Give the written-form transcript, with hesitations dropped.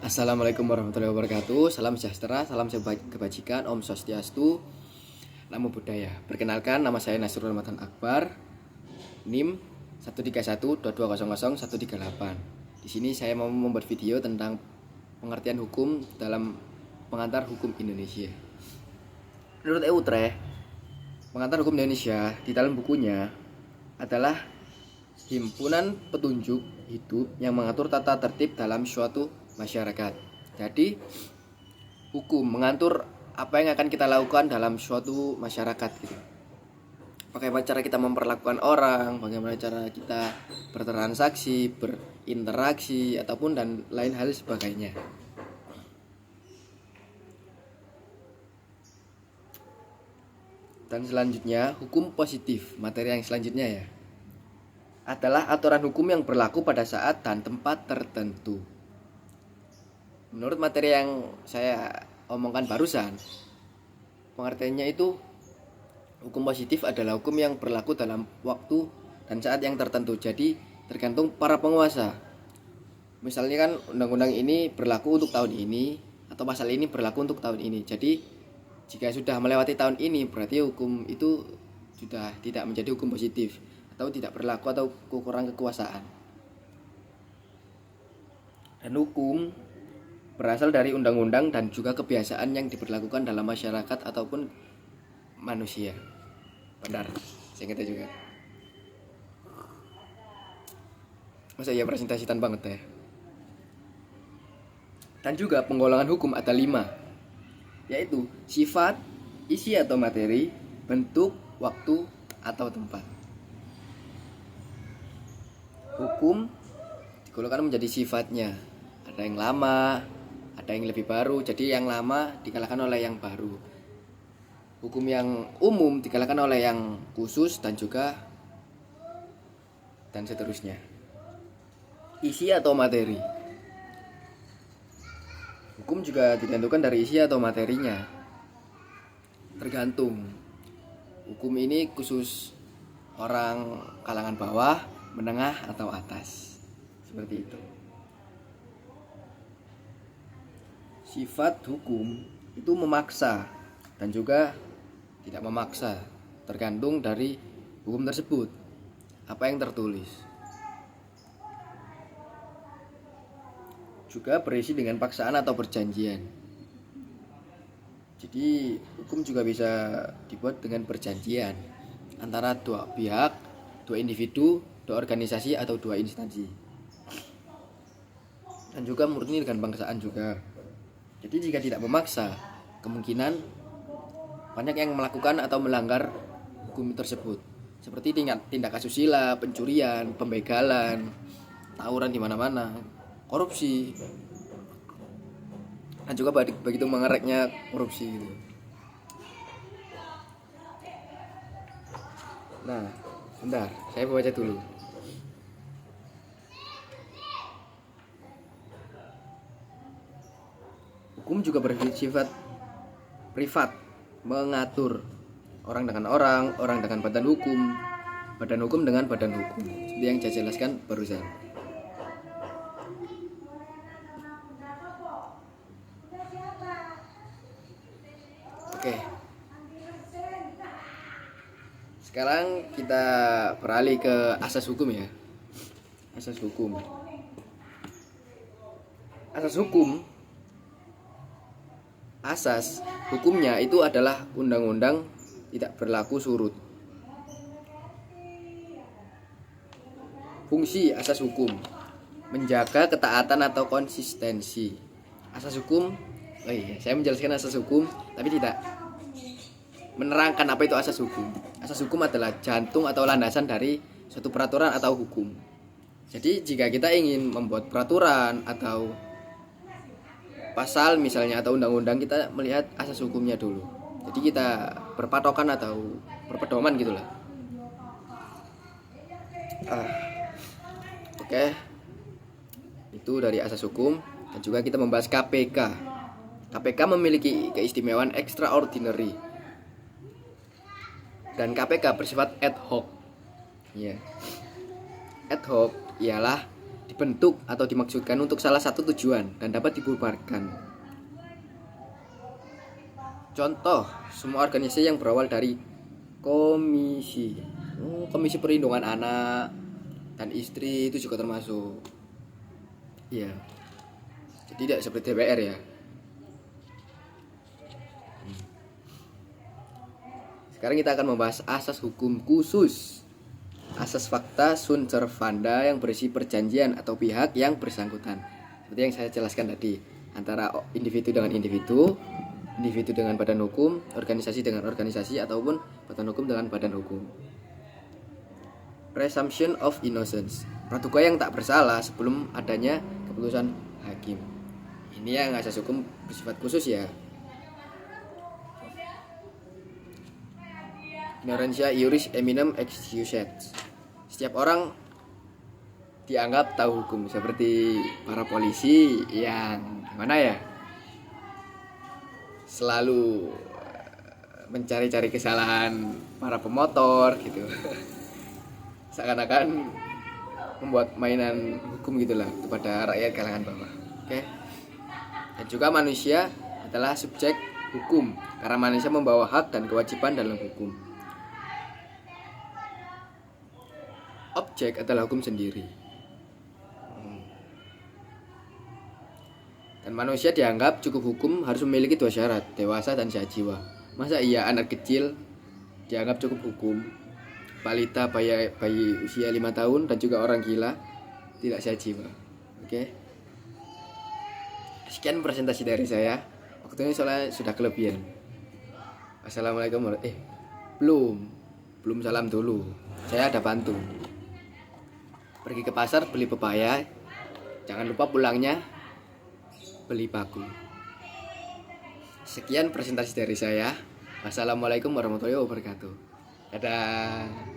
Assalamualaikum warahmatullahi wabarakatuh. Salam sejahtera, salam kebajikan, Om Swastiastu, Namo Buddhaya. Perkenalkan, nama saya Nasrul Ramadan Akbar, NIM 13122000138. Di sini saya mau membuat video tentang pengertian hukum dalam pengantar hukum Indonesia. Menurut Eutre, pengantar hukum Indonesia di dalam bukunya adalah himpunan petunjuk hidup yang mengatur tata tertib dalam suatu masyarakat. Jadi hukum mengatur apa yang akan kita lakukan dalam suatu masyarakat gitu. Bagaimana cara kita memperlakukan orang, bagaimana cara kita bertransaksi, berinteraksi ataupun dan lain hal sebagainya. Dan selanjutnya hukum positif, materi yang selanjutnya ya, adalah aturan hukum yang berlaku pada saat dan tempat tertentu. Menurut materi yang saya omongkan barusan, pengertiannya itu hukum positif adalah hukum yang berlaku dalam waktu dan saat yang tertentu. Jadi tergantung para penguasa. Misalnya kan undang-undang ini berlaku untuk tahun ini atau pasal ini berlaku untuk tahun ini. Jadi jika sudah melewati tahun ini berarti hukum itu sudah tidak menjadi hukum positif atau tidak berlaku atau kurang kekuasaan. Dan hukum berasal dari undang-undang dan juga kebiasaan yang diberlakukan dalam masyarakat ataupun manusia. Benar, saya ngerti juga. Masa iya presentasian banget ya. Dan juga penggolongan hukum ada 5, yaitu sifat, isi atau materi, bentuk, waktu, atau tempat. Hukum digolongkan menjadi sifatnya. Ada yang lama, ada yang lebih baru. Jadi yang lama dikalahkan oleh yang baru. Hukum yang umum dikalahkan oleh yang khusus dan juga dan seterusnya. Isi atau materi. Hukum juga ditentukan dari isi atau materinya. Tergantung. Hukum ini khusus orang kalangan bawah, menengah atau atas. Seperti itu. Sifat hukum itu memaksa dan juga tidak memaksa, tergantung dari hukum tersebut, apa yang tertulis. Juga berisi dengan paksaan atau perjanjian. Jadi hukum juga bisa dibuat dengan perjanjian antara dua pihak, dua individu, dua organisasi atau dua instansi. Dan juga murni dengan paksaan juga. Jadi jika tidak memaksa, kemungkinan banyak yang melakukan atau melanggar hukum tersebut, seperti tindak asusila, pencurian, pembegalan, tawuran di mana-mana, korupsi, dan juga begitu mengereknya korupsi gitu. Nah, bentar, saya baca dulu. Hukum juga bersifat privat, mengatur orang dengan orang, orang dengan badan hukum dengan badan hukum. Seperti yang saya jelaskan barusan. Oke. Sekarang kita beralih ke asas hukum ya. Asas hukum. Asas hukumnya itu adalah undang-undang tidak berlaku surut. Fungsi asas hukum menjaga ketaatan atau konsistensi. Asas hukum, saya menjelaskan asas hukum tapi tidak menerangkan apa itu asas hukum. Asas hukum adalah jantung atau landasan dari suatu peraturan atau hukum. Jadi jika kita ingin membuat peraturan atau pasal misalnya atau undang-undang, kita melihat asas hukumnya dulu. Jadi kita berpatokan atau berpedoman gitulah. Oke. Itu dari asas hukum. Dan juga kita membahas KPK. KPK memiliki keistimewaan extraordinary. Dan KPK bersifat ad hoc. Ad hoc ialah dibentuk atau dimaksudkan untuk salah satu tujuan dan dapat dibubarkan. Contoh, semua organisasi yang berawal dari komisi perlindungan anak dan istri itu juga termasuk. Iya. Jadi tidak seperti DPR ya. Sekarang kita akan membahas asas hukum khusus. Asas fakta sunt servanda yang berisi perjanjian atau pihak yang bersangkutan. Seperti yang saya jelaskan tadi, antara individu dengan individu, individu dengan badan hukum, organisasi dengan organisasi, ataupun badan hukum dengan badan hukum. Presumption of innocence, praduga yang tak bersalah sebelum adanya keputusan hakim. Ini yang asas hukum bersifat khusus ya. Ignorantia iuris eminent excuses. Setiap orang dianggap tahu hukum, seperti para polisi yang gimana ya, selalu mencari-cari kesalahan para pemotor gitu. Seakan-akan membuat mainan hukum gitulah kepada rakyat kalangan bawah. Oke. Dan juga manusia adalah subjek hukum karena manusia membawa hak dan kewajiban dalam hukum. Objek adalah hukum sendiri. Dan manusia dianggap cukup hukum harus memiliki 2 syarat, dewasa dan sehat jiwa. Masa iya anak kecil dianggap cukup hukum? Balita, bayi usia 5 tahun dan juga orang gila tidak sehat jiwa. Oke. Sekian presentasi dari saya. Waktunya soalnya sudah kelebihan. Assalamualaikum warahmatullahi belum salam dulu. Saya ada pantun. Pergi ke pasar beli pepaya, jangan lupa pulangnya beli paku. Sekian presentasi dari saya. Wassalamualaikum warahmatullahi wabarakatuh. Dadah.